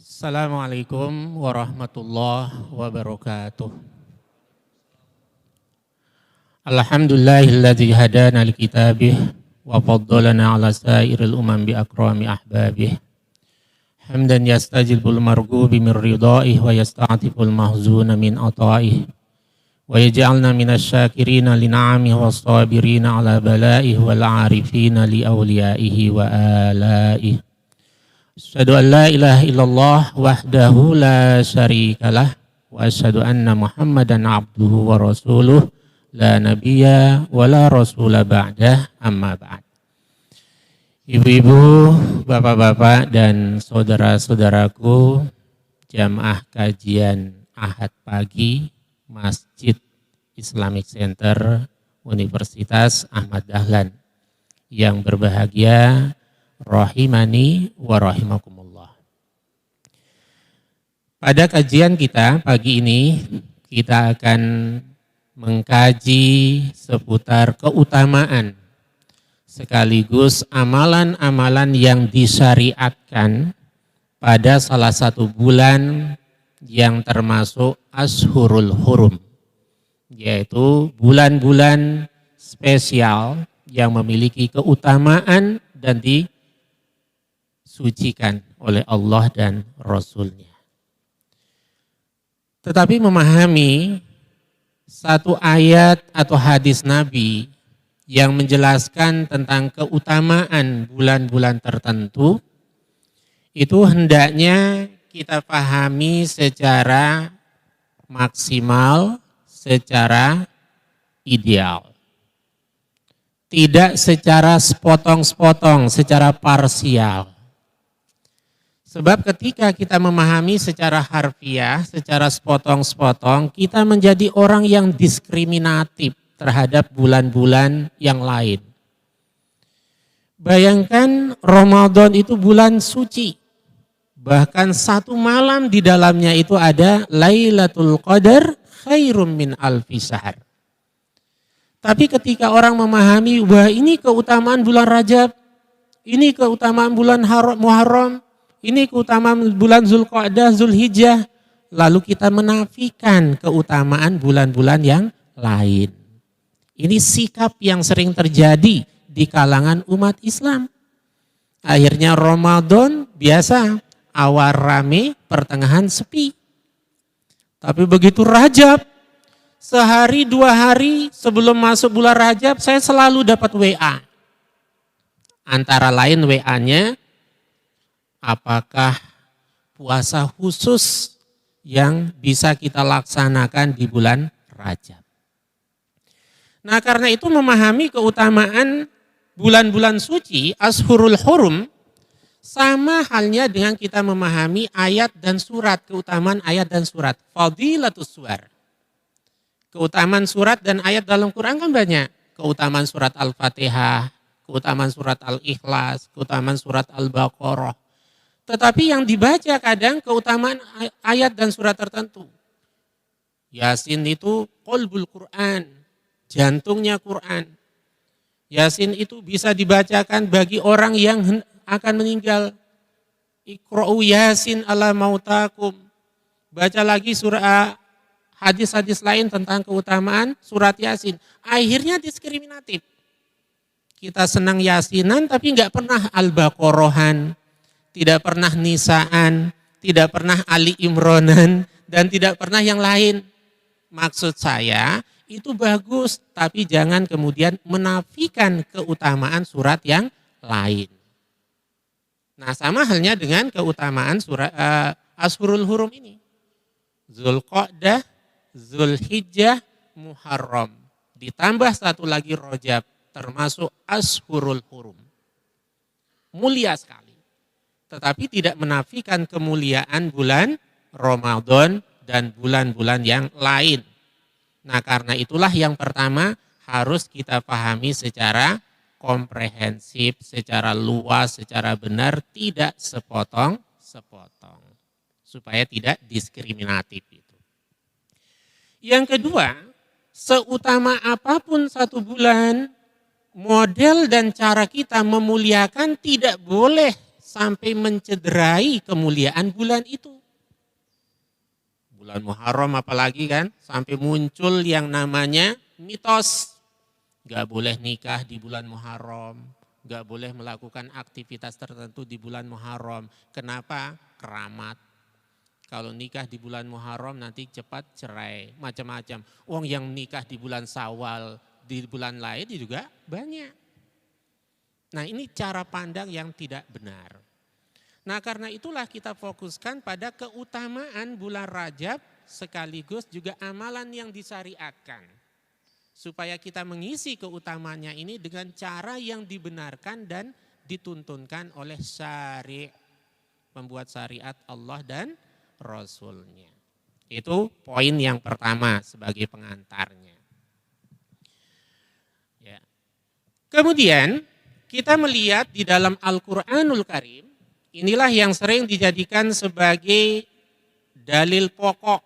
Assalamualaikum warahmatullahi wabarakatuh. Alhamdulillahilladzi hadana likitabih wa faddalana ala sairil umam bi akrami ahbabih. Hamdan yastajibul marghubi min ridhaih wa yasta'tiful mahzuna min ataih. Wa yaj'alna minasyakirina li na'amihi was-sabirina ala balaihi wal 'arifina li awliyaihi wa alaihi. Asyhadu an la ilaha illallah wahdahu la syarikalah wa asyhadu anna Muhammadan abduhu wa rasuluh la nabiyya wa la rasula ba'dah amma ba'd. Ibu-ibu, bapak-bapak dan saudara-saudaraku jamaah kajian Ahad pagi Masjid Islamic Center Universitas Ahmad Dahlan yang berbahagia, rahimani wa rahimakumullah. Pada kajian kita pagi ini kita akan mengkaji seputar keutamaan sekaligus amalan-amalan yang disyariatkan pada salah satu bulan yang termasuk Ashhurul Hurum, yaitu bulan-bulan spesial yang memiliki keutamaan dan disucikan oleh Allah dan Rasul-Nya. Tetapi memahami satu ayat atau hadis Nabi yang menjelaskan tentang keutamaan bulan-bulan tertentu, itu hendaknya kita pahami secara maksimal, secara ideal. Tidak secara sepotong-sepotong, secara parsial. Sebab ketika kita memahami secara harfiah, secara sepotong-sepotong, kita menjadi orang yang diskriminatif terhadap bulan-bulan yang lain. Bayangkan Ramadan itu bulan suci. Bahkan satu malam di dalamnya itu ada Lailatul Qadar khairum min alfi syahr. Tapi ketika orang memahami, wah ini keutamaan bulan Rajab, ini keutamaan bulan Muharram, ini keutamaan bulan Zulqa'dah, Zulhijjah, lalu kita menafikan keutamaan bulan-bulan yang lain. Ini sikap yang sering terjadi di kalangan umat Islam. Akhirnya Ramadan biasa, awal rame, pertengahan sepi. Tapi begitu Rajab, sehari dua hari sebelum masuk bulan Rajab saya selalu dapat WA. Antara lain WA-nya, apakah puasa khusus yang bisa kita laksanakan di bulan Rajab. Nah karena itu memahami keutamaan bulan-bulan suci, Ashhurul Hurum, sama halnya dengan kita memahami ayat dan surat, keutamaan ayat dan surat. Fadilatus suwar. Keutamaan surat dan ayat dalam Quran kan banyak. Keutamaan surat Al-Fatihah, keutamaan surat Al-Ikhlas, keutamaan surat Al-Baqarah. Tetapi yang dibaca kadang keutamaan ayat dan surat tertentu. Yasin itu qalbul Quran, jantungnya Quran. Yasin itu bisa dibacakan bagi orang yang akan meninggal. Iqra'u Yasin ala mautakum. Baca lagi surah hadis-hadis lain tentang keutamaan surat Yasin. Akhirnya diskriminatif. Kita senang Yasinan tapi enggak pernah Al-Baqarahan, tidak pernah Nisaan, tidak pernah Ali Imronan, dan tidak pernah yang lain. Maksud saya itu bagus, tapi jangan kemudian menafikan keutamaan surat yang lain. Nah sama halnya dengan keutamaan surat Ashhurul Hurum ini. Zulqa'dah, Zulhijjah, Muharram. Ditambah satu lagi Rajab, termasuk Ashhurul Hurum. Mulia sekali. Tetapi tidak menafikan kemuliaan bulan Ramadan dan bulan-bulan yang lain. Nah karena itulah yang pertama harus kita pahami secara komprehensif, secara luas, secara benar, tidak sepotong-sepotong. Supaya tidak diskriminatif itu. Yang kedua, seutama apapun satu bulan, model dan cara kita memuliakan tidak boleh sampai mencederai kemuliaan bulan itu. Bulan Muharram apalagi kan, sampai muncul yang namanya mitos. Gak boleh nikah di bulan Muharram, gak boleh melakukan aktivitas tertentu di bulan Muharram. Kenapa? Keramat. Kalau nikah di bulan Muharram nanti cepat cerai, macam-macam. Wong yang nikah di bulan Syawal, di bulan lain juga banyak. Nah, ini cara pandang yang tidak benar. Nah, karena itulah kita fokuskan pada keutamaan bulan Rajab sekaligus juga amalan yang disyariatkan. Supaya kita mengisi keutamaannya ini dengan cara yang dibenarkan dan dituntunkan oleh syari', membuat syariat Allah dan Rasulnya. Itu poin yang pertama sebagai pengantarnya. Ya. Kemudian kita melihat di dalam Al-Quranul Karim, inilah yang sering dijadikan sebagai dalil pokok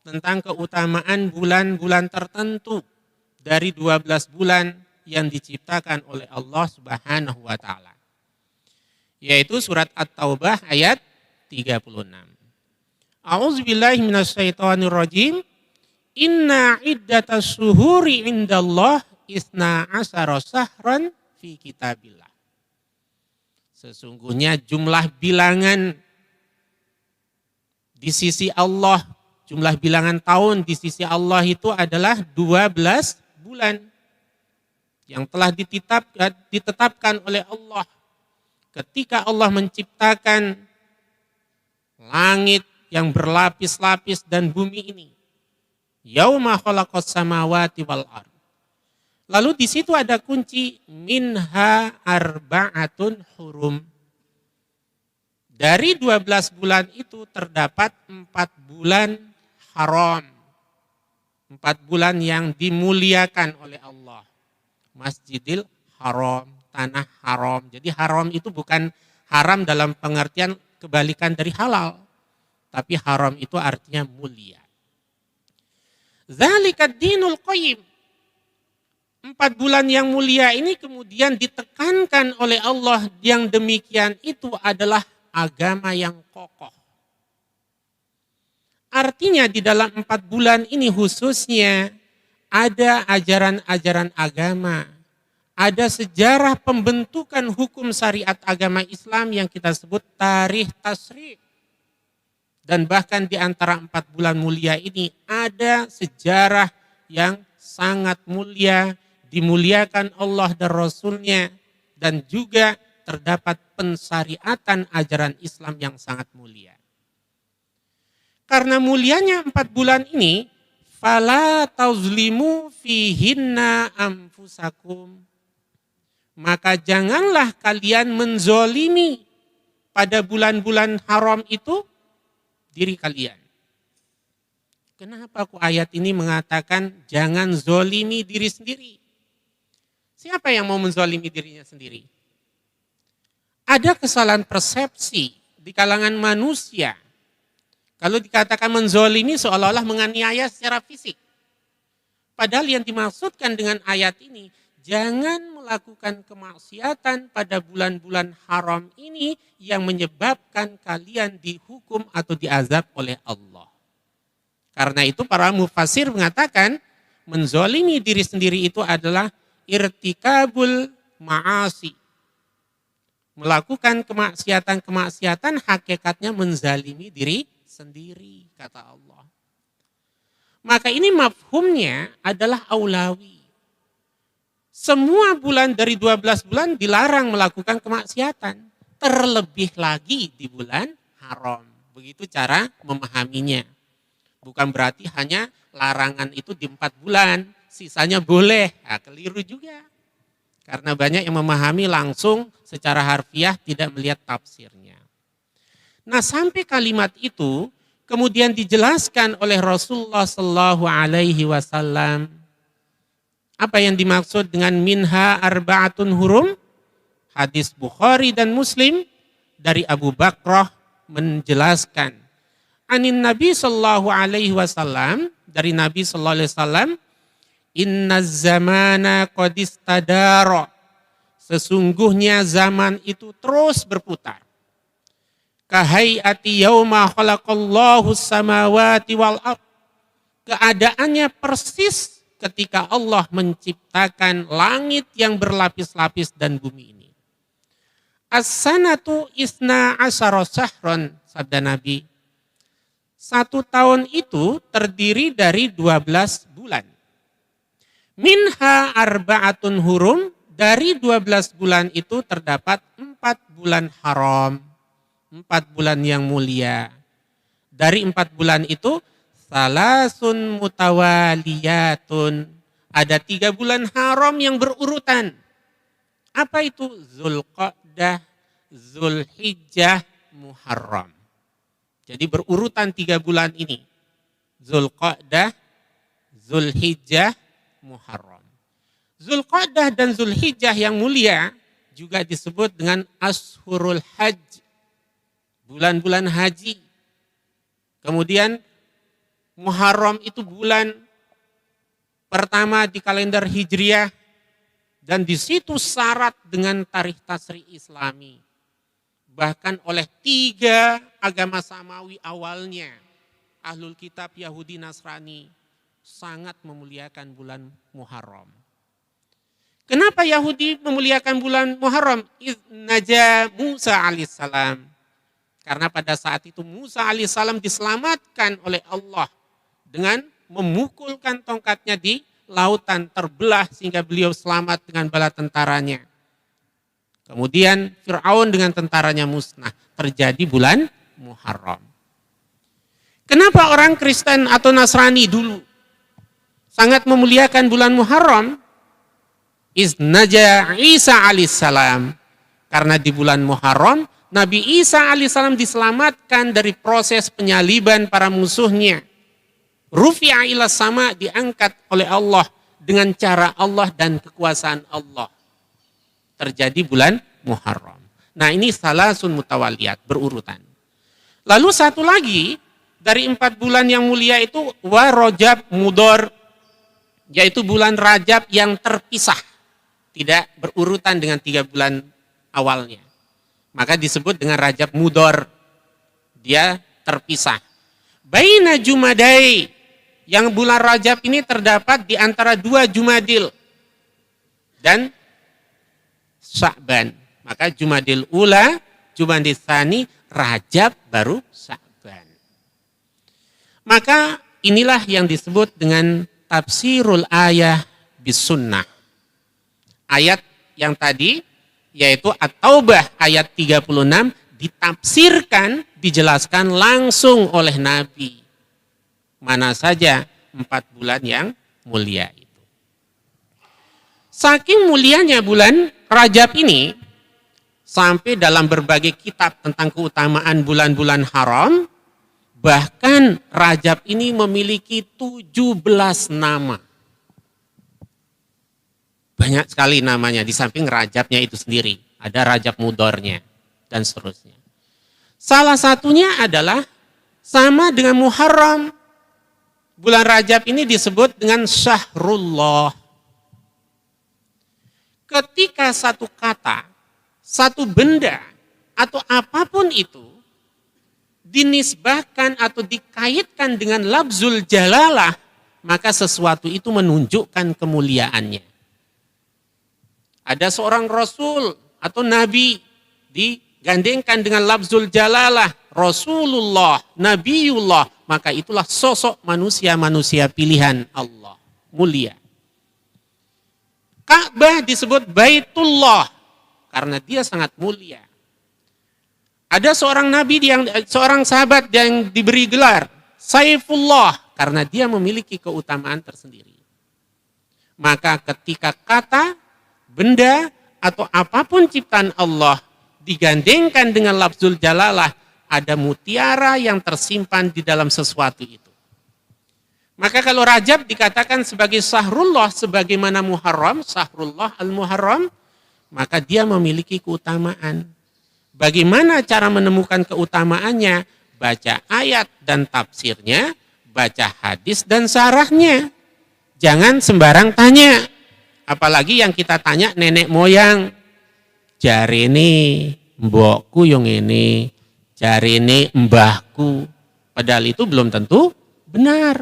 tentang keutamaan bulan-bulan tertentu dari 12 bulan yang diciptakan oleh Allah Subhanahu wa taala. Yaitu surat At-Taubah ayat 36. A'udzubillahi minasyaitonirrajim. Inna iddatas syuhuri indallah isna asyara syahran fi kitabillah. Sesungguhnya jumlah bilangan di sisi Allah, jumlah bilangan tahun di sisi Allah itu adalah 12 bulan yang telah ditetapkan oleh Allah. Ketika Allah menciptakan langit yang berlapis-lapis dan bumi ini. Yauma khalaqas samawati wal ardh. Lalu di situ ada kunci minha arba'atun hurum. Dari 12 bulan itu terdapat 4 bulan haram. 4 bulan yang dimuliakan oleh Allah. Masjidil Haram, tanah haram. Jadi haram itu bukan haram dalam pengertian kebalikan dari halal. Tapi haram itu artinya mulia. Zalikad dinul qayyim. 4 bulan yang mulia ini kemudian ditekankan oleh Allah, yang demikian itu adalah agama yang kokoh. Artinya di dalam 4 bulan ini khususnya ada ajaran-ajaran agama, ada sejarah pembentukan hukum syariat agama Islam yang kita sebut tarikh tasyri'. Dan bahkan di antara 4 bulan mulia ini ada sejarah yang sangat mulia, dimuliakan Allah dan Rasulnya, dan juga terdapat pensyariatan ajaran Islam yang sangat mulia. Karena mulianya 4 bulan ini, fala tazlimu fihinna anfusakum. Maka janganlah kalian menzolimi pada bulan-bulan haram itu diri kalian. Kenapa kok ayat ini mengatakan jangan zolimi diri sendiri? Siapa yang mau menzolimi dirinya sendiri? Ada kesalahan persepsi di kalangan manusia. Kalau dikatakan menzolimi seolah-olah menganiaya secara fisik. Padahal yang dimaksudkan dengan ayat ini, jangan melakukan kemaksiatan pada bulan-bulan haram ini yang menyebabkan kalian dihukum atau diazab oleh Allah. Karena itu para mufassir mengatakan menzolimi diri sendiri itu adalah irtikabul ma'asi. Melakukan kemaksiatan-kemaksiatan hakikatnya menzalimi diri sendiri, kata Allah. Maka ini mafhumnya adalah aulawi. Semua bulan dari 12 bulan dilarang melakukan kemaksiatan. Terlebih lagi di bulan haram. Begitu cara memahaminya. Bukan berarti hanya larangan itu di 4 bulan. Sisanya boleh. Nah, keliru juga. Karena banyak yang memahami langsung secara harfiah tidak melihat tafsirnya. Nah, sampai kalimat itu kemudian dijelaskan oleh Rasulullah SAW. Apa yang dimaksud dengan minha arba'atun hurum? Hadis Bukhari dan Muslim dari Abu Bakrah menjelaskan. Anin Nabi SAW, dari Nabi SAW, inna zamana qadistadara. Sesungguhnya zaman itu terus berputar. kahayati yauma khalaqallahu samawati wal ard. Keadaannya persis ketika Allah menciptakan langit yang berlapis-lapis dan bumi ini. As-sanatu isna asyara syahron, sabda Nabi. 1 tahun itu terdiri dari 12 bulan. Minha arba'atun hurum, dari 12 bulan itu terdapat 4 bulan haram, 4 bulan yang mulia. Dari 4 bulan itu, salasun mutawaliyatun, ada 3 bulan haram yang berurutan. Apa itu? Zulqa'dah, Zulhijjah, Muharram. Jadi berurutan 3 bulan ini. Zulqa'dah, Zulhijjah, Muharram. Zulqa'dah dan Zulhijjah yang mulia juga disebut dengan Ashurul Hajj, bulan-bulan haji. Kemudian Muharram itu bulan pertama di kalender Hijriah, dan di situ syarat dengan tarikh tasri Islami. Bahkan oleh 3 agama samawi awalnya, Ahlul Kitab, Yahudi, Nasrani, sangat memuliakan bulan Muharram. Kenapa Yahudi memuliakan bulan Muharram? Naja Musa alaihissalam. Karena pada saat itu Musa alaihissalam diselamatkan oleh Allah dengan memukulkan tongkatnya di lautan, terbelah sehingga beliau selamat dengan bala tentaranya. Kemudian Fir'aun dengan tentaranya musnah. Terjadi bulan Muharram. Kenapa orang Kristen atau Nasrani dulu sangat memuliakan bulan Muharram? Iznaja Isa alaihissalam. Karena di bulan Muharram Nabi Isa alaihissalam diselamatkan dari proses penyaliban para musuhnya. Rufi'a ila sama, diangkat oleh Allah dengan cara Allah dan kekuasaan Allah. Terjadi bulan Muharram. Nah, ini salasun mutawaliyat, berurutan. Lalu satu lagi dari 4 bulan yang mulia itu wa Rajab Mudhar, yaitu bulan Rajab yang terpisah, tidak berurutan dengan 3 bulan awalnya. Maka disebut dengan Rajab Mudhar, dia terpisah. Baina Jumadai, yang bulan Rajab ini terdapat di antara 2 Jumadil dan Sya'ban. Maka Jumadil Ula, Jumadil Tsani, Rajab, baru Sya'ban. Maka inilah yang disebut dengan tafsirul ayah bis sunnah. Ayat yang tadi, yaitu At-Taubah ayat 36, ditafsirkan, dijelaskan langsung oleh Nabi. Mana saja 4 bulan yang mulia itu. Saking mulianya bulan Rajab ini, sampai dalam berbagai kitab tentang keutamaan bulan-bulan haram, bahkan Rajab ini memiliki 17 nama. Banyak sekali namanya, di samping Rajabnya itu sendiri. Ada Rajab Mudharnya, dan seterusnya. Salah satunya adalah sama dengan Muharram. Bulan Rajab ini disebut dengan Syahrullah. Ketika satu kata, satu benda, atau apapun itu, dinisbahkan atau dikaitkan dengan lafzul jalalah, maka sesuatu itu menunjukkan kemuliaannya. Ada seorang Rasul atau Nabi digandengkan dengan lafzul jalalah, Rasulullah, Nabiullah, maka itulah sosok manusia-manusia pilihan Allah, mulia. Ka'bah disebut Baitullah karena dia sangat mulia. Ada seorang sahabat yang diberi gelar Saifullah karena dia memiliki keutamaan tersendiri. Maka ketika kata, benda, atau apapun ciptaan Allah digandengkan dengan lafzul jalalah, ada mutiara yang tersimpan di dalam sesuatu itu. Maka kalau Rajab dikatakan sebagai Syahrullah, sebagaimana Muharram, Syahrullah al-Muharram, maka dia memiliki keutamaan. Bagaimana cara menemukan keutamaannya? Baca ayat dan tafsirnya, baca hadis dan syarahnya. Jangan sembarang tanya. Apalagi yang kita tanya nenek moyang. Jari ini, mbokku yang ini. jarine mbahku. Padahal itu belum tentu benar.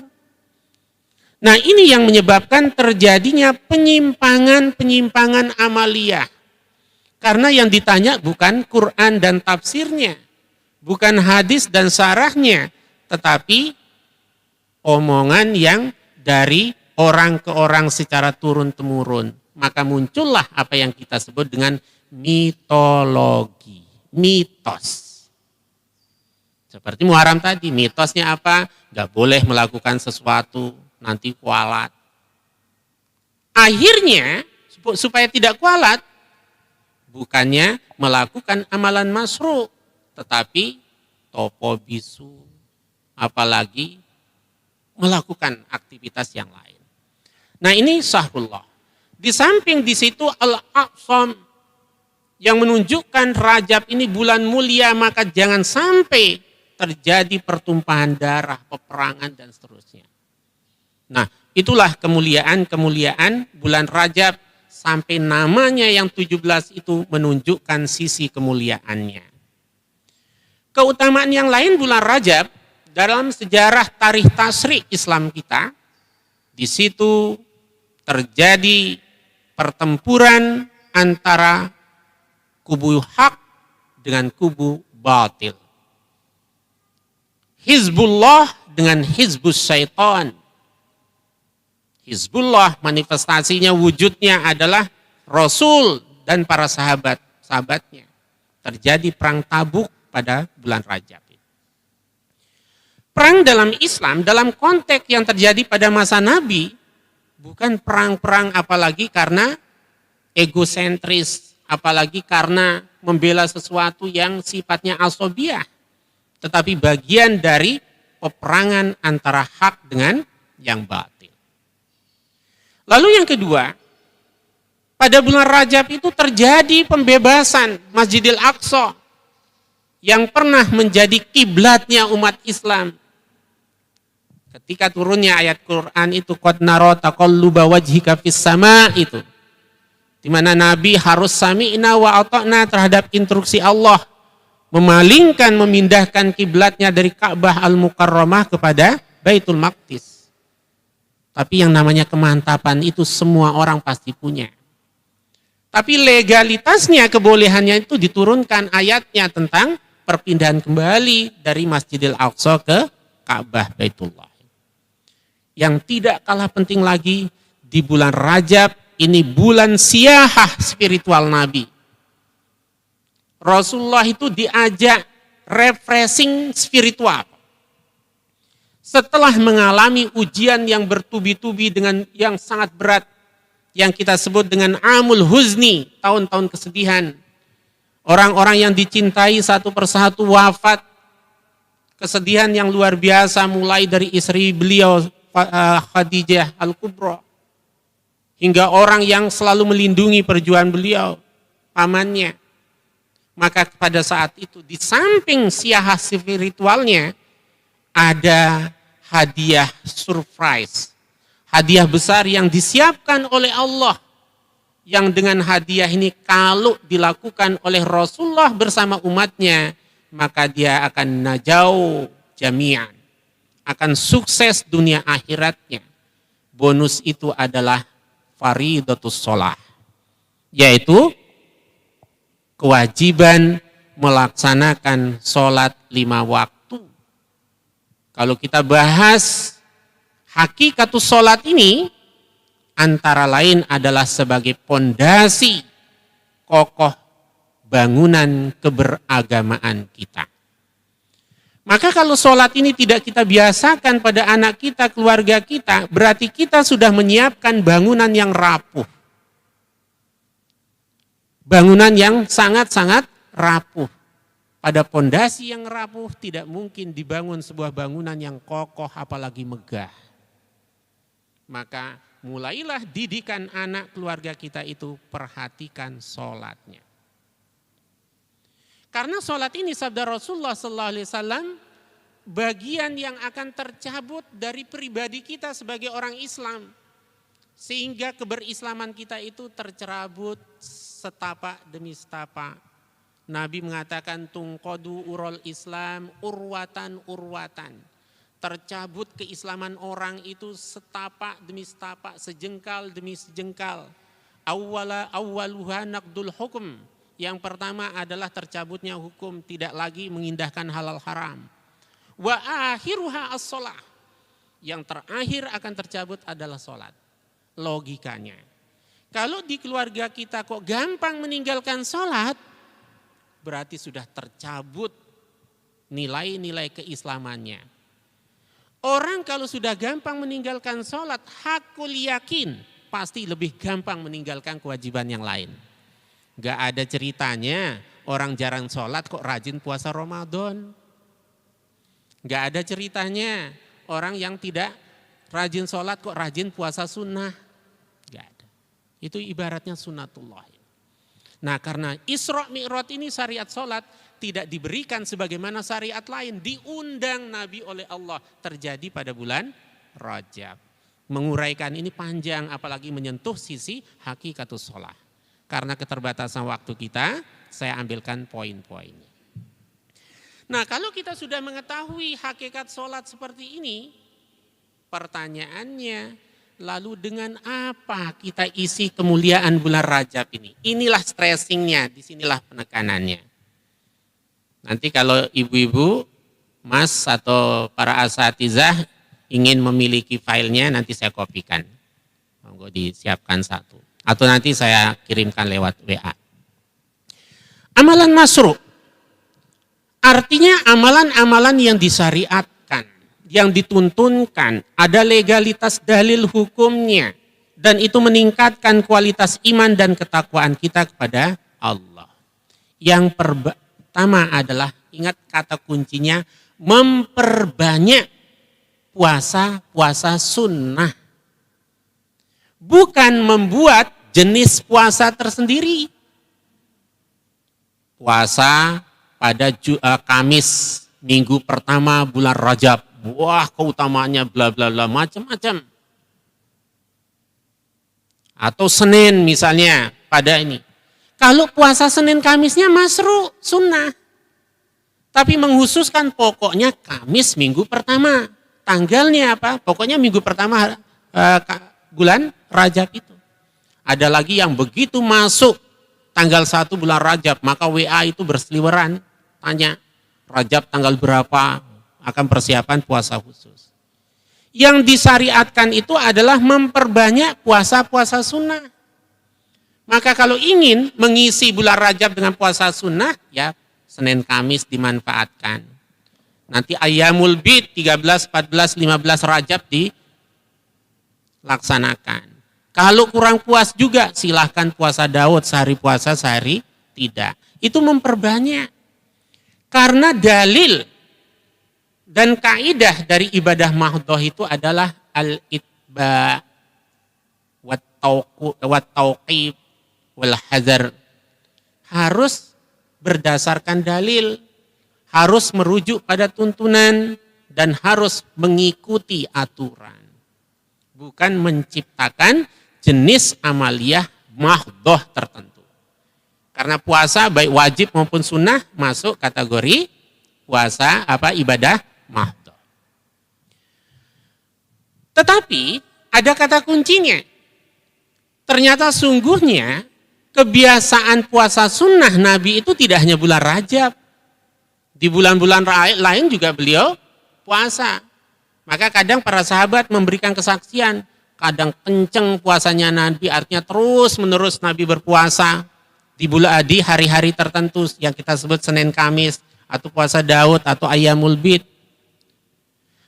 Nah, ini yang menyebabkan terjadinya penyimpangan amaliyah. Karena yang ditanya bukan Quran dan tafsirnya, bukan hadis dan syarahnya, tetapi omongan yang dari orang ke orang secara turun-temurun. Maka muncullah apa yang kita sebut dengan mitologi, mitos. Seperti Muharram tadi, mitosnya apa? Gak boleh melakukan sesuatu, nanti kualat. Akhirnya, supaya tidak kualat, bukannya melakukan amalan masyru', tetapi topo bisu, apalagi melakukan aktivitas yang lain. Nah, ini syahrullah. Di samping di situ al-aqsam yang menunjukkan Rajab ini bulan mulia, maka jangan sampai terjadi pertumpahan darah, peperangan dan seterusnya. Nah, itulah kemuliaan bulan Rajab, sampai namanya yang 17 itu menunjukkan sisi kemuliaannya. Keutamaan yang lain bulan Rajab dalam sejarah tarikh tasyrik Islam kita, di situ terjadi pertempuran antara kubu hak dengan kubu batil. Hizbullah dengan Hizbus Syaitan. Hizbullah manifestasinya, wujudnya adalah Rasul dan para sahabatnya. Terjadi perang Tabuk pada bulan Rajab. Perang dalam Islam, dalam konteks yang terjadi pada masa Nabi, bukan perang-perang apalagi karena egosentris, apalagi karena membela sesuatu yang sifatnya asobiah, tetapi bagian dari peperangan antara hak dengan yang batil. Lalu yang kedua, pada bulan Rajab itu terjadi pembebasan Masjidil Aqsa yang pernah menjadi kiblatnya umat Islam. Ketika turunnya ayat Quran itu, qad nara taqalluba wajhika fis sama, itu di mana Nabi harus sami'na wa ata'na terhadap instruksi Allah, memalingkan, memindahkan kiblatnya dari Ka'bah Al-Mukarramah kepada Baitul Maqdis. Tapi yang namanya kemantapan itu semua orang pasti punya. Tapi legalitasnya, kebolehannya itu diturunkan ayatnya tentang perpindahan kembali dari Masjidil Aqsa ke Ka'bah Baitullah. Yang tidak kalah penting lagi, di bulan Rajab ini bulan siyahah spiritual Nabi. Rasulullah itu diajak refreshing spiritual. Setelah mengalami ujian yang bertubi-tubi dengan yang sangat berat, yang kita sebut dengan Amul Huzni, tahun-tahun kesedihan. Orang-orang yang dicintai satu persatu wafat, kesedihan yang luar biasa mulai dari istri beliau Khadijah Al-Kubra, hingga orang yang selalu melindungi perjuangan beliau, pamannya. Maka pada saat itu di samping siyahah spiritualnya ada hadiah surprise, hadiah besar yang disiapkan oleh Allah, yang dengan hadiah ini kalau dilakukan oleh Rasulullah bersama umatnya, maka dia akan najau jami'an, akan sukses dunia akhiratnya. Bonus itu adalah faridatus sholah, yaitu kewajiban melaksanakan sholat 5 waktu. Kalau kita bahas hakikatus sholat ini, antara lain adalah sebagai pondasi kokoh bangunan keberagamaan kita. Maka kalau sholat ini tidak kita biasakan pada anak kita, keluarga kita, berarti kita sudah menyiapkan bangunan yang rapuh. Bangunan yang sangat-sangat rapuh. Pada pondasi yang rapuh tidak mungkin dibangun sebuah bangunan yang kokoh apalagi megah. Maka mulailah didikan anak keluarga kita itu, perhatikan sholatnya. Karena sholat ini sabda Rasulullah SAW, bagian yang akan tercabut dari pribadi kita sebagai orang Islam. Sehingga keberislaman kita itu tercerabut setapak demi setapak. Nabi mengatakan tungqadu urul Islam urwatan urwatan. Tercabut keislaman orang itu setapak demi setapak, sejengkal demi sejengkal. Awwaluha naqdul hukum. Yang pertama adalah tercabutnya hukum, tidak lagi mengindahkan halal haram. Wa akhiruha as-shalah. Yang terakhir akan tercabut adalah sholat. Logikanya. Kalau di keluarga kita kok gampang meninggalkan sholat, berarti sudah tercabut nilai-nilai keislamannya. Orang kalau sudah gampang meninggalkan sholat, hakul yakin, pasti lebih gampang meninggalkan kewajiban yang lain. Gak ada ceritanya orang jarang sholat kok rajin puasa Ramadan. Gak ada ceritanya orang yang tidak rajin sholat kok rajin puasa sunnah. Gak ada. Itu ibaratnya sunnatullah. Nah karena Isra Mi'raj ini syariat sholat tidak diberikan sebagaimana syariat lain. Diundang Nabi oleh Allah terjadi pada bulan Rajab. Menguraikan ini panjang apalagi menyentuh sisi hakikatus sholat. Karena keterbatasan waktu kita saya ambilkan poin-poinnya. Nah kalau kita sudah mengetahui hakikat sholat seperti ini. Pertanyaannya lalu dengan apa kita isi kemuliaan bulan Rajab ini? Inilah stressingnya, disinilah penekanannya. Nanti kalau ibu-ibu, mas atau para asatizah ingin memiliki filenya nanti saya kopikan. Monggo disiapkan satu. Atau nanti saya kirimkan lewat WA. Amalan masru'. Artinya amalan-amalan yang disyariatkan, yang dituntunkan, ada legalitas dalil hukumnya. Dan itu meningkatkan kualitas iman dan ketakwaan kita kepada Allah. Yang pertama adalah, ingat kata kuncinya, memperbanyak puasa sunnah. Bukan membuat jenis puasa tersendiri. Puasa pada Kamis minggu pertama bulan Rajab. Wah keutamaannya bla bla bla macam-macam. Atau Senin misalnya pada ini. Kalau puasa Senin Kamisnya masru sunnah. Tapi menghususkan pokoknya Kamis minggu pertama. Tanggalnya apa? Pokoknya minggu pertama bulan Rajab itu. Ada lagi yang begitu masuk tanggal 1 bulan Rajab, maka WA itu berseliweran. Tanya, Rajab tanggal berapa? Akan persiapan puasa khusus. Yang disyariatkan itu adalah memperbanyak puasa-puasa sunnah. Maka kalau ingin mengisi bulan Rajab dengan puasa sunnah, ya Senin Kamis dimanfaatkan. Nanti Ayyamul Bid 13, 14, 15 Rajab dilaksanakan. Kalau kurang puas juga silahkan puasa Daud, sehari puasa sehari tidak. Itu memperbanyak. Karena dalil dan kaidah dari ibadah mahdhah itu adalah al-itba wat tauqib wal hazar. Harus berdasarkan dalil, harus merujuk pada tuntunan dan harus mengikuti aturan. Bukan menciptakan jenis amaliyah mahdhah tertentu. Karena puasa baik wajib maupun sunnah masuk kategori puasa ibadah mahdhah. Tetapi ada kata kuncinya. Ternyata sungguhnya kebiasaan puasa sunnah Nabi itu tidak hanya bulan Rajab. Di bulan-bulan lain juga beliau puasa. Maka kadang para sahabat memberikan kesaksian. Kadang kenceng puasanya Nabi, artinya terus menerus Nabi berpuasa. Di hari-hari tertentu yang kita sebut Senin Kamis. Atau puasa Daud atau Ayyamul Bid.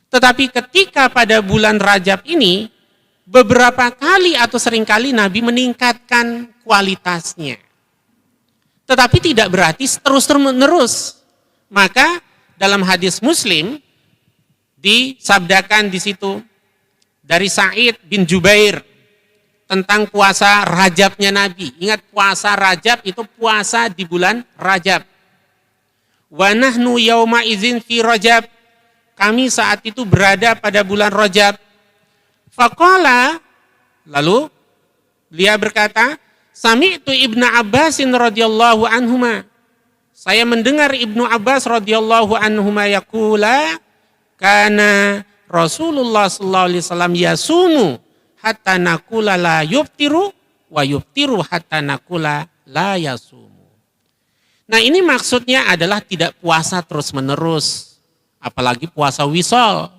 Tetapi ketika pada bulan Rajab ini, beberapa kali atau seringkali Nabi meningkatkan kualitasnya. Tetapi tidak berarti terus-menerus. Maka dalam hadis Muslim disabdakan di situ dari Sa'id bin Jubair tentang puasa Rajabnya Nabi. Ingat puasa Rajab itu puasa di bulan Rajab. Wa nahnu yauma idzin fi Rajab. Kami saat itu berada pada bulan Rajab. Faqala, lalu beliau berkata, Sami'tu Ibnu Abbasin radhiyallahu anhuma. Saya mendengar Ibnu Abbas radhiyallahu anhuma yaqula kana Rasulullah sallallahu alaihi wasallam yasumu hatta naqula la yuftiru wa yuftiru hatta naqula la yasumu. Nah, ini maksudnya adalah tidak puasa terus-menerus, apalagi puasa wisol.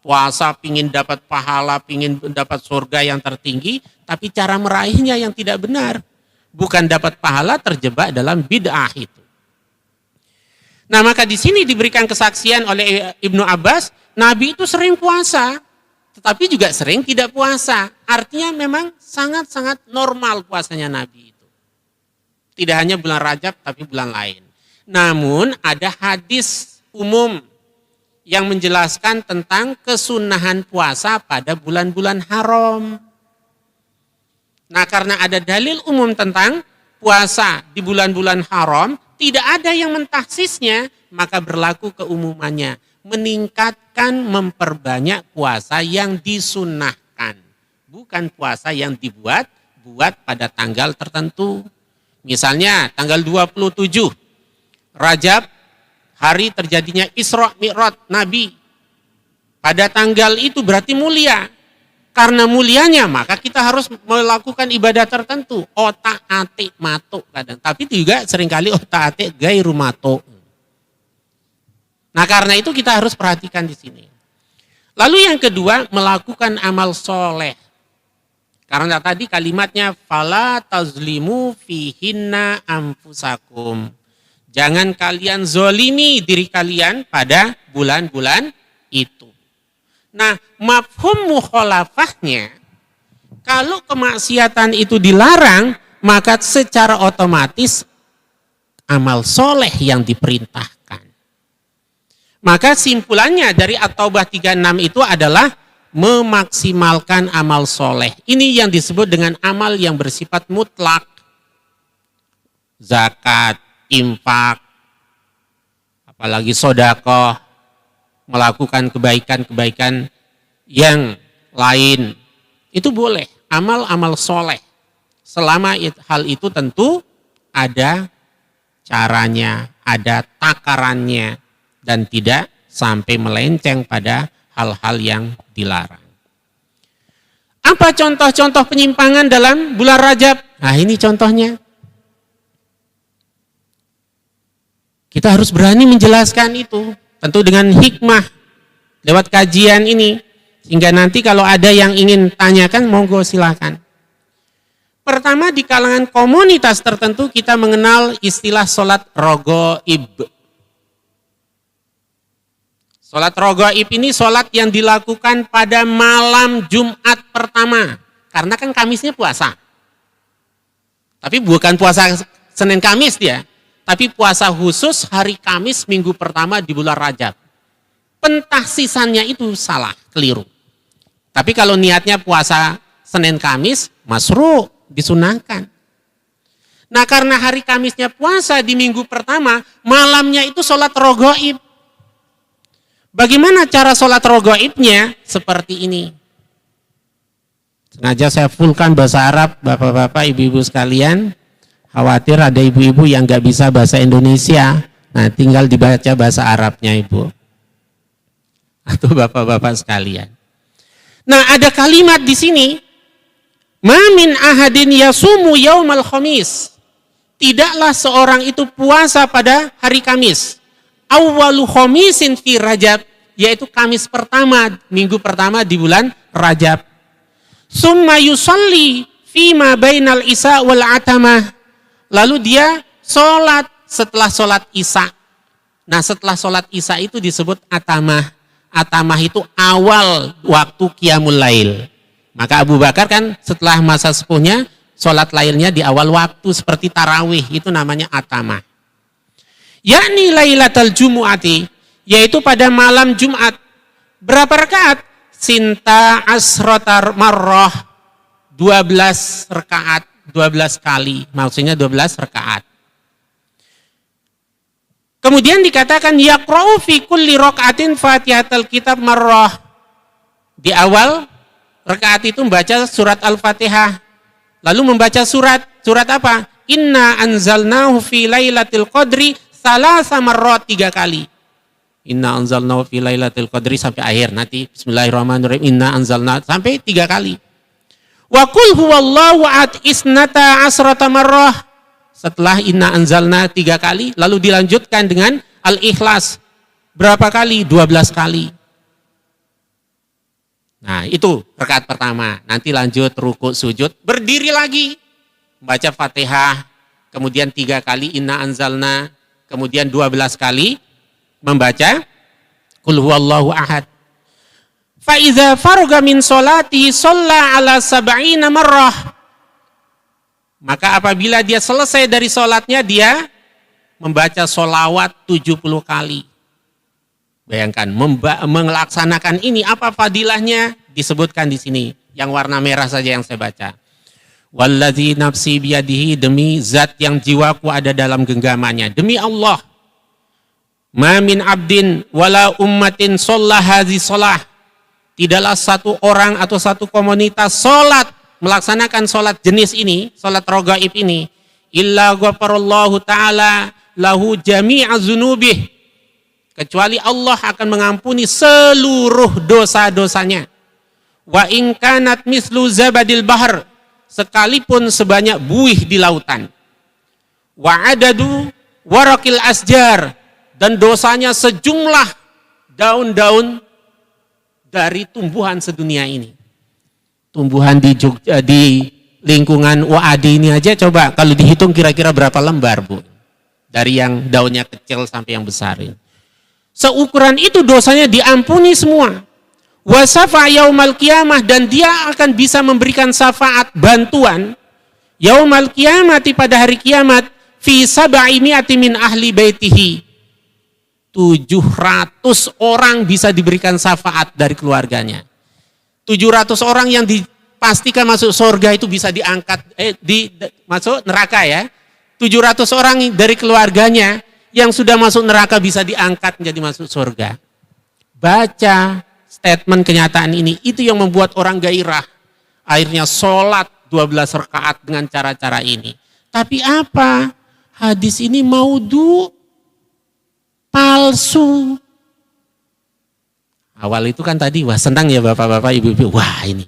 Puasa pingin dapat pahala, pingin dapat surga yang tertinggi, tapi cara meraihnya yang tidak benar. Bukan dapat pahala, terjebak dalam bid'ah itu. Nah, maka di sini diberikan kesaksian oleh Ibnu Abbas, Nabi itu sering puasa, tetapi juga sering tidak puasa. Artinya memang sangat-sangat normal puasanya Nabi itu. Tidak hanya bulan Rajab, tapi bulan lain. Namun ada hadis umum yang menjelaskan tentang kesunahan puasa pada bulan-bulan haram. Nah, karena ada dalil umum tentang puasa di bulan-bulan haram, tidak ada yang mentaksisnya, maka berlaku keumumannya. Meningkatkan, memperbanyak puasa yang disunnahkan. Bukan puasa yang buat pada tanggal tertentu. Misalnya tanggal 27 Rajab, hari terjadinya Isra Mi'raj Nabi. Pada tanggal itu berarti mulia. Karena mulianya maka kita harus melakukan ibadah tertentu. Otak atik matuk kadang. Tapi juga seringkali otak atik gairu matuk. Nah, karena itu kita harus perhatikan di sini. Lalu yang kedua, melakukan amal soleh. Karena tadi kalimatnya fala tazlimu fihinna anfusakum. Jangan kalian zolimi diri kalian pada bulan-bulan itu. Nah, mafhum mukhalafahnya, kalau kemaksiatan itu dilarang, maka secara otomatis amal soleh yang diperintahkan. Maka simpulannya dari At-Taubah 36 itu adalah memaksimalkan amal soleh. Ini yang disebut dengan amal yang bersifat mutlak. Zakat, infak, apalagi sedekah, melakukan kebaikan-kebaikan yang lain, itu boleh, amal-amal soleh. Selama hal itu tentu ada caranya, ada takarannya, dan tidak sampai melenceng pada hal-hal yang dilarang. Apa contoh-contoh penyimpangan dalam bulan Rajab? Nah, ini contohnya. Kita harus berani menjelaskan itu, tentu dengan hikmah lewat kajian ini, sehingga nanti kalau ada yang ingin tanyakan, monggo silakan. Pertama, di kalangan komunitas tertentu kita mengenal istilah sholat rogoib. Sholat rogoib ini sholat yang dilakukan pada malam Jumat pertama, karena kan Kamisnya puasa. Tapi bukan puasa Senin Kamis dia, tapi puasa khusus hari Kamis minggu pertama di bulan Rajab. Pentahsisannya itu salah, keliru. Tapi kalau niatnya puasa Senin Kamis, masru, disunahkan. Nah, karena hari Kamisnya puasa di minggu pertama, malamnya itu sholat rogoib. Bagaimana cara sholat rogoibnya? Seperti ini. Sengaja saya fullkan bahasa Arab, bapak-bapak, ibu-ibu sekalian. Khawatir ada ibu-ibu yang gak bisa bahasa Indonesia. Nah, tinggal dibaca bahasa Arabnya, ibu. Atau bapak-bapak sekalian. Nah, ada kalimat di sini. Ma min ahadin yasumu yaumal khamis. Tidaklah seorang itu puasa pada hari Kamis. Awwalu khamisin fi Rajab, yaitu Kamis pertama, minggu pertama di bulan Rajab. Summa yusalli fima bainal isya wal atamah. Lalu dia sholat setelah sholat isya. Nah, setelah sholat isya itu disebut atamah. Atamah itu awal waktu qiyamul lail. Maka Abu Bakar kan setelah masa sepuhnya, sholat lailnya di awal waktu seperti tarawih, itu namanya atamah. Yakni lailatul jumu'ati, yaitu pada malam Jumat. Berapa rakaat? Sinta asrotar marroh, 12 rakaat, 12 kali, maksudnya 12 rakaat. Kemudian dikatakan yaqra'u fi kulli raka'atin fatihatul kitab marroh. Di awal rakaat itu membaca surat Al-Fatihah. Lalu membaca surat apa? Inna anzalnahu fi lailatul qadri salasa marrat 3 kali. Inna anzalnahu fi lailatul qadri sampai akhir. Nanti bismillahirrahmanirrahim inna anzalna sampai 3 kali. Wa qul huwallahu ahad isnata asrata marrah. Setelah inna anzalna 3 kali lalu dilanjutkan dengan al-ikhlas. Berapa kali? 12 kali. Nah, itu rakaat pertama. Nanti lanjut ruku sujud, berdiri lagi. Baca Fatihah, kemudian 3 kali inna anzalna, kemudian 12 kali membaca qul huwallahu ahad. Fa iza faruga min sholati shalla ala sab'ina marrah. Maka apabila dia selesai dari sholatnya, dia membaca sholawat 70 kali. Bayangkan, melaksanakan ini apa fadilahnya disebutkan di sini. Yang warna merah saja yang saya baca. Wallazi nafsi biyadihi, demi zat yang jiwaku ada dalam genggamannya. Demi Allah. Ma min abdin wala ummatin sholla hazi sholah. Tidaklah satu orang atau satu komunitas sholat, melaksanakan sholat jenis ini, sholat rogaib ini. Illa ghafarallahu ta'ala lahu jami'a zunubih. Kecuali Allah akan mengampuni seluruh dosa-dosanya. Wa in kanat mislu zabadil bahr, sekalipun sebanyak buih di lautan. Wa adadu warakil asjar, dan dosanya sejumlah daun-daun dari tumbuhan sedunia ini. Tumbuhan di Jogja, di lingkungan WAD ini aja coba kalau dihitung kira-kira berapa lembar, Bu? Dari yang daunnya kecil sampai yang besar ini. Seukuran itu dosanya diampuni semua. Wa syafa' yaumal qiyamah, dan dia akan bisa memberikan syafaat bantuan yaumal qiyamati, pada hari kiamat, fi sab'i mi'ati min ahli baitihi. 700 orang bisa diberikan syafaat dari keluarganya. 700 orang yang dipastikan masuk surga itu bisa diangkat masuk neraka ya. 700 orang dari keluarganya yang sudah masuk neraka bisa diangkat menjadi masuk surga. Baca statement kenyataan ini, itu yang membuat orang gairah. Akhirnya sholat 12 rakaat dengan cara-cara ini. Tapi apa? Hadis ini maudhu, palsu. Awal itu kan tadi, wah senang ya bapak-bapak, ibu-ibu. Wah ini,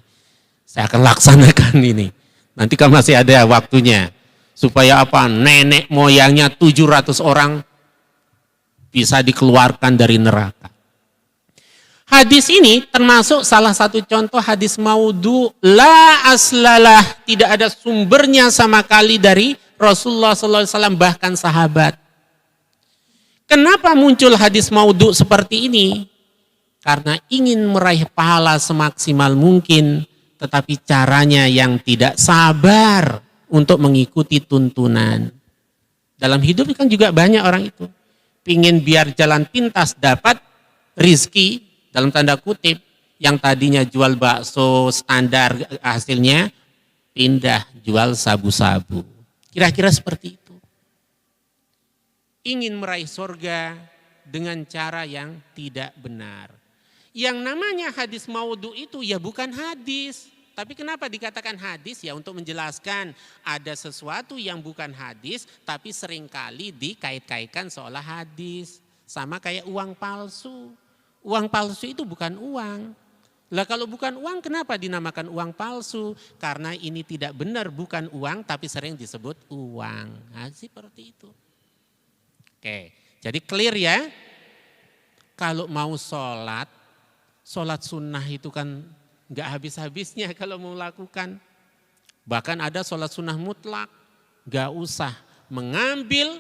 saya akan laksanakan ini. Nanti kan masih ada waktunya. Supaya apa? Nenek moyangnya 700 orang bisa dikeluarkan dari neraka. Hadis ini termasuk salah satu contoh hadis maudhu, la aslalah, tidak ada sumbernya sama kali dari Rasulullah SAW bahkan sahabat. Kenapa muncul hadis maudhu seperti ini? Karena ingin meraih pahala semaksimal mungkin, tetapi caranya yang tidak sabar untuk mengikuti tuntunan. Dalam hidup kan juga banyak orang itu. Pingin biar jalan pintas dapat rizki, dalam tanda kutip, yang tadinya jual bakso standar hasilnya, pindah jual sabu-sabu. Kira-kira seperti itu. Ingin meraih surga dengan cara yang tidak benar. Yang namanya hadis maudhu itu ya bukan hadis. Tapi kenapa dikatakan hadis? Ya untuk menjelaskan ada sesuatu yang bukan hadis tapi seringkali dikait-kaitkan seolah hadis. Sama kayak uang palsu. Uang palsu itu bukan uang. Lah kalau bukan uang kenapa dinamakan uang palsu? Karena ini tidak benar, bukan uang tapi sering disebut uang. Nah, seperti itu. Oke, jadi clear ya. Kalau mau sholat sunnah itu kan gak habis-habisnya kalau mau lakukan. Bahkan ada sholat sunnah mutlak. Gak usah mengambil,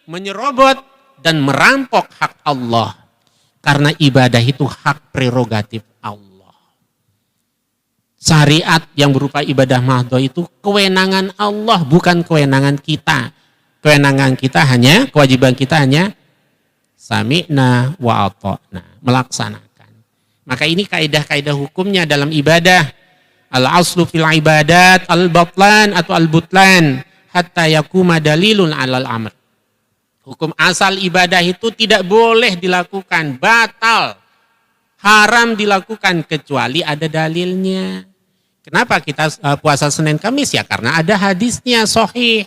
menyerobot, dan merampok hak Allah. Karena ibadah itu hak prerogatif Allah. Syariat yang berupa ibadah mahdhah itu kewenangan Allah, bukan kewenangan kita. Kewenangan kita hanya, kewajiban kita hanya sami'na wa ata'na, melaksanakan. Maka ini kaidah-kaidah hukumnya dalam ibadah. Al-aslu fil ibadat al-batlan atau al-butlan hatta yakuma dalilun alal amr. Hukum asal ibadah itu tidak boleh dilakukan, batal, haram dilakukan kecuali ada dalilnya. Kenapa kita puasa Senin Kamis? Ya karena ada hadisnya sahih.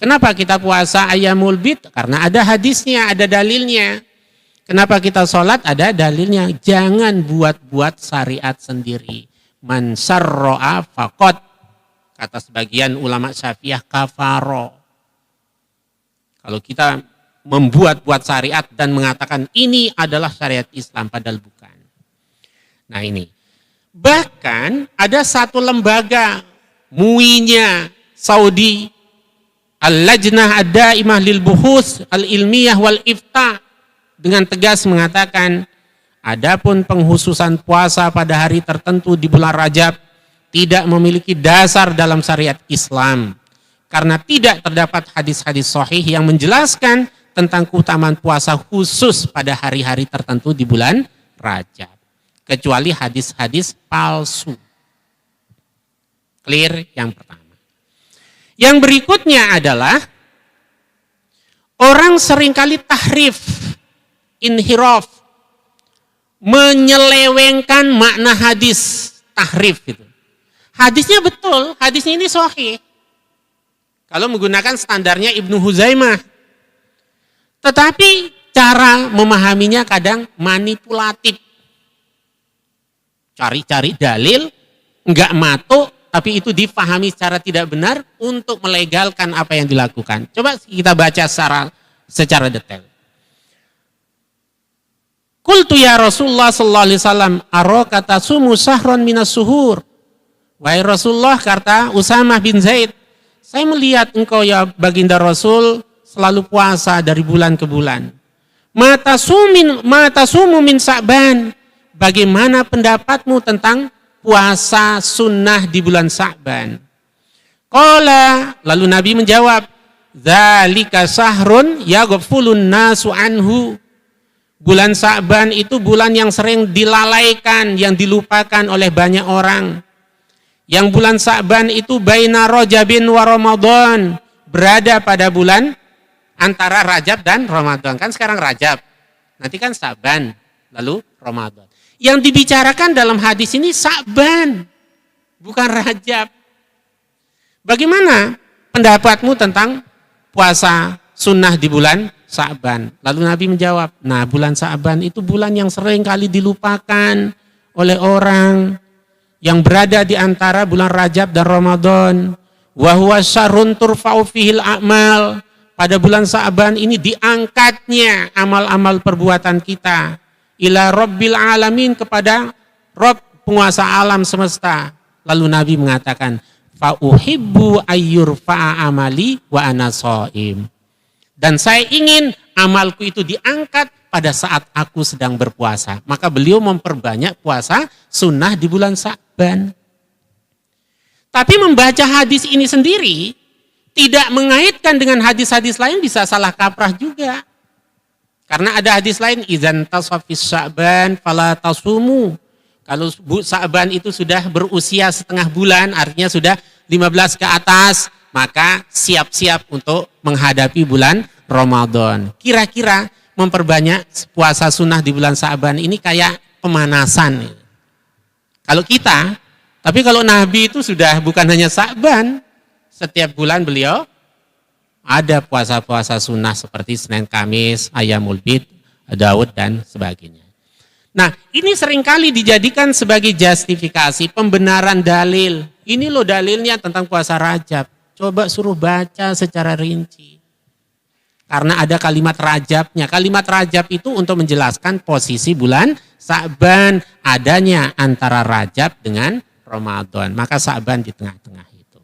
Kenapa kita puasa ayyamul bid? Karena ada hadisnya, ada dalilnya. Kenapa kita sholat? Ada dalilnya. Jangan buat-buat syariat sendiri. Man syarra'a faqad. Kata sebagian ulama Syafi'iyah, kafaro. Kalau kita membuat-buat syariat dan mengatakan ini adalah syariat Islam, padahal bukan. Nah ini. Bahkan ada satu lembaga MUI-nya Saudi, Al-Lajnah Ad-Daimah lil Buhus Al-Ilmiyah wal Ifta, dengan tegas mengatakan, adapun penghususan puasa pada hari tertentu di bulan Rajab tidak memiliki dasar dalam syariat Islam, karena tidak terdapat hadis-hadis sahih yang menjelaskan tentang keutamaan puasa khusus pada hari-hari tertentu di bulan Rajab, kecuali hadis-hadis palsu. Clear yang pertama. Yang berikutnya adalah orang seringkali tahrif, inhiraf, menyelewengkan makna hadis, tahrif itu. Hadisnya betul, hadisnya ini sahih. Kalau menggunakan standarnya Ibnu Huzaimah. Tetapi cara memahaminya kadang manipulatif. Cari-cari dalil, enggak matuk, tapi itu difahami secara tidak benar untuk melegalkan apa yang dilakukan. Coba kita baca secara detail. Qultu ya Rasulullah sallallahu alaihi wasallam, araka tasumu sahran minas suhur. Wahai Rasulullah, kata Usamah bin Zaid, saya melihat engkau ya baginda Rasul selalu puasa dari bulan ke bulan. Mata sumu min Sa'ban. Bagaimana pendapatmu tentang puasa sunnah di bulan Sa'ban? Qala, lalu Nabi menjawab, dzalika sahrun yaghfulun nasu anhu. Bulan Sa'ban itu bulan yang sering dilalaikan, yang dilupakan oleh banyak orang. Yang bulan Sa'ban itu baina Rajabin wa Ramadan, berada pada bulan antara Rajab dan Ramadan. Kan sekarang Rajab, nanti kan Sa'ban, lalu Ramadan. Yang dibicarakan dalam hadis ini Sa'ban, bukan Rajab. Bagaimana pendapatmu tentang puasa sunnah di bulan Sa'ban? Lalu Nabi menjawab, nah bulan Sa'ban itu bulan yang sering kali dilupakan oleh orang, yang berada di antara bulan Rajab dan Ramadan. Wa huwa syarrun turfa'u fihil a'mal. Pada bulan Sa'ban ini diangkatnya amal-amal perbuatan kita ila rabbil alamin, kepada Rabb penguasa alam semesta. Lalu Nabi mengatakan, fa uhibbu ayyurfa'a amali wa ana shaim. Dan saya ingin amalku itu diangkat pada saat aku sedang berpuasa. Maka beliau memperbanyak puasa sunnah di bulan Sa'ban. Tapi membaca hadis ini sendiri tidak mengaitkan dengan hadis-hadis lain, bisa salah kaprah juga. Karena ada hadis lain, idzan tasafis Sa'ban fala tasumu. Kalau Sa'ban itu sudah berusia setengah bulan, artinya sudah 15 ke atas, maka siap-siap untuk menghadapi bulan Ramadan. Kira-kira memperbanyak puasa sunnah di bulan Sa'ban ini kayak pemanasan. Kalau kita, tapi kalau Nabi itu sudah bukan hanya Sa'ban, setiap bulan beliau ada puasa-puasa sunnah seperti Senin Kamis, Ayyamul Bid, Daud dan sebagainya. Nah, ini seringkali dijadikan sebagai justifikasi pembenaran dalil. Ini loh dalilnya tentang puasa Rajab. Coba suruh baca secara rinci. Karena ada kalimat Rajabnya. Kalimat Rajab itu untuk menjelaskan posisi bulan Sa'ban, adanya antara Rajab dengan Ramadan. Maka Sa'ban di tengah-tengah itu.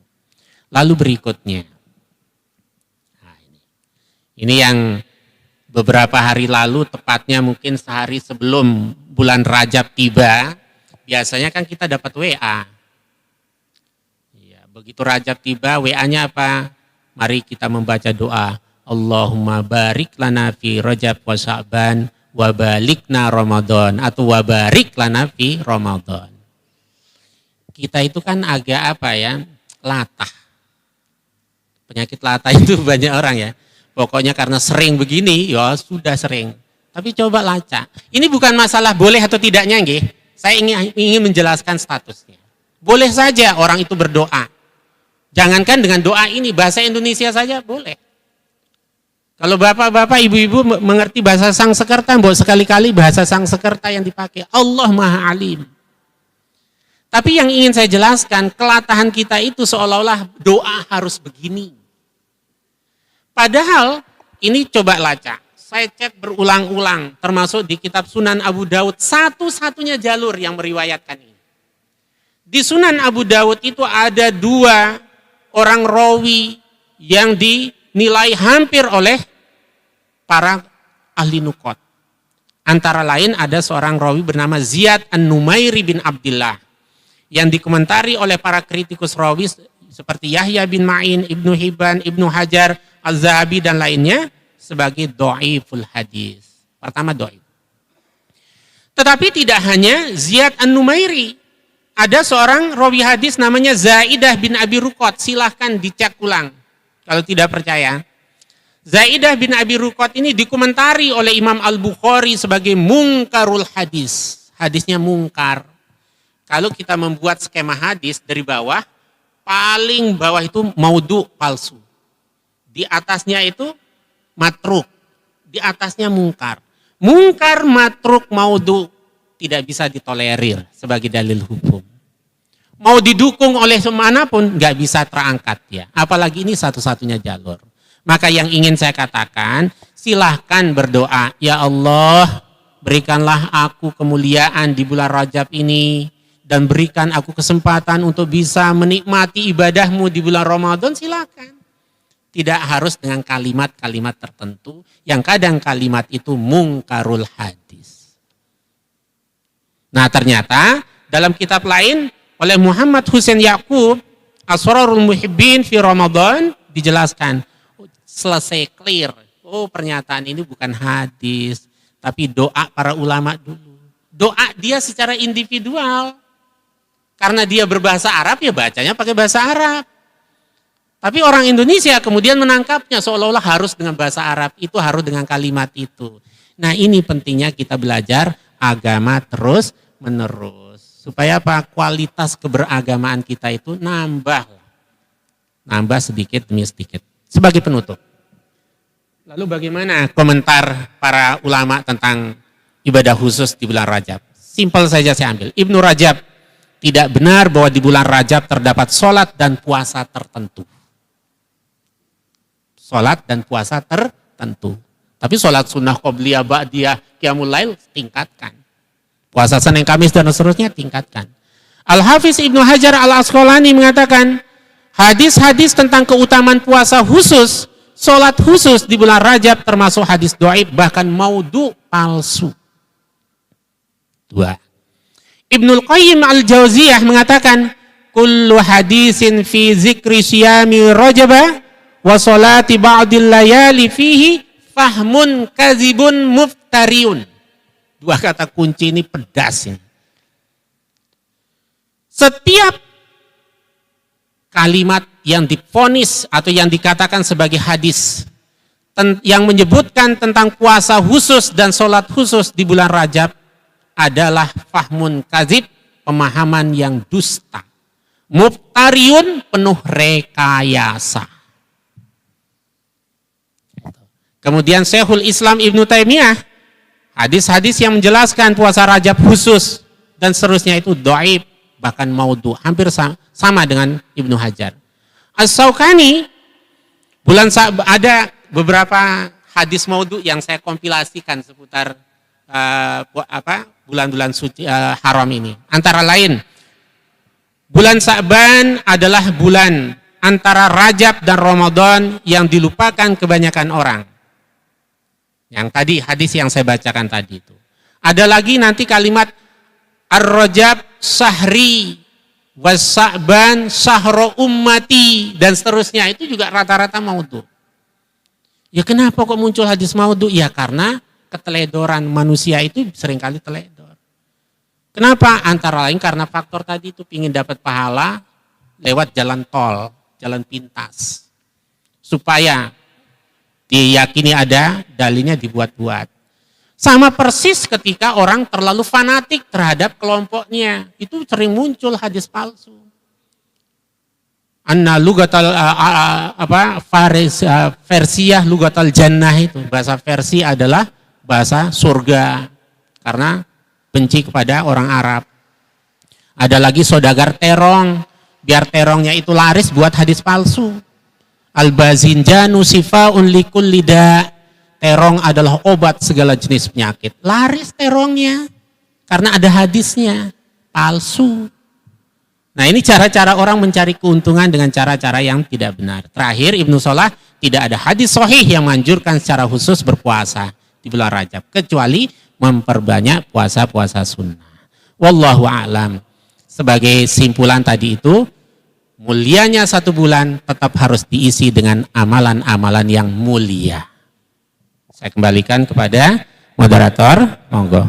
Lalu berikutnya. Nah, ini yang beberapa hari lalu, tepatnya mungkin sehari sebelum bulan Rajab tiba, biasanya kan kita dapat WA. Ya, begitu Rajab tiba, WA-nya apa? Mari kita membaca doa. Allahumma barik lana fi Rajab wa Sa'ban wa balikna Ramadan, atau wa barik lana fi Ramadan. Kita itu kan agak apa ya, latah. Penyakit latah itu banyak orang ya. Pokoknya karena sering begini, ya sudah sering. Tapi coba lacak. Ini bukan masalah boleh atau tidaknya, nggih. Saya ingin menjelaskan statusnya. Boleh saja orang itu berdoa. Jangankan dengan doa ini, bahasa Indonesia saja boleh. Kalau bapak-bapak, ibu-ibu mengerti bahasa Sangsekerta, buat sekali-kali bahasa Sangsekerta yang dipakai. Allah Maha Alim. Tapi yang ingin saya jelaskan, kelatahan kita itu seolah-olah doa harus begini. Padahal, ini coba lacak. Saya cek berulang-ulang, termasuk di kitab Sunan Abu Daud, satu-satunya jalur yang meriwayatkan ini. Di Sunan Abu Daud itu ada 2 orang rawi yang dinilai hampir oleh para ahli nukot. Antara lain ada seorang rawi bernama Ziyad An-Numairi bin Abdillah, yang dikomentari oleh para kritikus rawi seperti Yahya bin Ma'in, Ibnu Hibban, Ibnu Hajar, Az-Zahabi dan lainnya sebagai dhaiful hadis. Pertama dhaif. Tetapi tidak hanya Ziyad An-Numairi. Ada seorang rawi hadis namanya Zaidah bin Abi Ruqat. Silahkan dicek ulang kalau tidak percaya. Zaidah bin Abi Ruqat ini dikomentari oleh Imam Al-Bukhari sebagai mungkarul hadis. Hadisnya mungkar. Kalau kita membuat skema hadis dari bawah, paling bawah itu maudhu, palsu. Di atasnya itu matruk. Di atasnya mungkar. Mungkar, matruk, maudhu tidak bisa ditolerir sebagai dalil hukum. Mau didukung oleh semanapun nggak bisa terangkat ya. Apalagi ini satu-satunya jalur. Maka yang ingin saya katakan, silahkan berdoa, ya Allah, berikanlah aku kemuliaan di bulan Rajab ini dan berikan aku kesempatan untuk bisa menikmati ibadahmu di bulan Ramadan, silakan. Tidak harus dengan kalimat-kalimat tertentu yang kadang kalimat itu mungkarul hadis. Nah, ternyata dalam kitab lain oleh Muhammad Hussein Yaqub, Asrarul Muhibbin fi Ramadan, dijelaskan selesai clear. Oh, pernyataan ini bukan hadis, tapi doa para ulama dulu. Doa dia secara individual. Karena dia berbahasa Arab, ya bacanya pakai bahasa Arab. Tapi orang Indonesia kemudian menangkapnya seolah-olah harus dengan bahasa Arab, itu harus dengan kalimat itu. Nah, ini pentingnya kita belajar agama terus menerus. Supaya apa? Kualitas keberagamaan kita itu nambah sedikit demi sedikit. Sebagai penutup. Lalu bagaimana komentar para ulama tentang ibadah khusus di bulan Rajab? Simpel saja saya ambil. Ibnu Rajab, tidak benar bahwa di bulan Rajab terdapat sholat dan puasa tertentu. Sholat dan puasa tertentu. Tapi sholat sunnah, qobliyah, ba'diyah, qiyamul lail tingkatkan. Puasa Senin, Kamis dan seterusnya tingkatkan. Al-Hafiz Ibnu Hajar Al-Asqalani mengatakan, hadis-hadis tentang keutamaan puasa khusus, sholat khusus di bulan Rajab termasuk hadis dhaif, bahkan maudhu, palsu. 2. Ibnul Qayyim Al-Jauziyah mengatakan, kullu hadisin fi zikri siyami Rajaba wa sholati ba'dil layali fihi fahmun kazibun muftariun. 2 kata kunci ini pedas ini. Setiap kalimat yang divonis atau yang dikatakan sebagai hadis yang menyebutkan tentang puasa khusus dan sholat khusus di bulan Rajab adalah fahmun kazib, pemahaman yang dusta. Muftariun, penuh rekayasa. Kemudian Syekhul Islam Ibnu Taimiyah, hadis-hadis yang menjelaskan puasa Rajab khusus dan seterusnya itu dhaif, bahkan maudhu, hampir sama dengan Ibnu Hajar. As-Syaukani, ada beberapa hadis maudhu yang saya kompilasikan seputar bulan-bulan suci haram ini. Antara lain, bulan Sa'ban adalah bulan antara Rajab dan Ramadan yang dilupakan kebanyakan orang. Yang tadi hadis yang saya bacakan tadi itu. Ada lagi nanti kalimat Ar-Rajab sahri was Sa'ban sahro ummati dan seterusnya, itu juga rata-rata maudhu. Ya kenapa kok muncul hadis maudhu? Ya karena keteledoran manusia itu seringkali teledor. Kenapa? Antara lain karena faktor tadi itu ingin dapat pahala lewat jalan tol, jalan pintas. Supaya diyakini ada, dalilnya dibuat-buat. Sama persis ketika orang terlalu fanatik terhadap kelompoknya. Itu sering muncul hadis palsu. Anna lugatal versiyah lugatal jannah itu. Bahasa versi adalah bahasa surga. Karena benci kepada orang Arab. Ada lagi saudagar terong. Biar terongnya itu laris buat hadis palsu. Al-bazinjanu sifaun likul lida. Terong adalah obat segala jenis penyakit. Laris terongnya. Karena ada hadisnya. Palsu. Nah ini cara-cara orang mencari keuntungan dengan cara-cara yang tidak benar. Terakhir Ibnu Salah, tidak ada hadis sahih yang menganjurkan secara khusus berpuasa di bulan Rajab. Kecuali memperbanyak puasa-puasa sunnah. Wallahu a'lam. Sebagai simpulan tadi itu, mulianya satu bulan tetap harus diisi dengan amalan-amalan yang mulia. Saya kembalikan kepada moderator, monggo.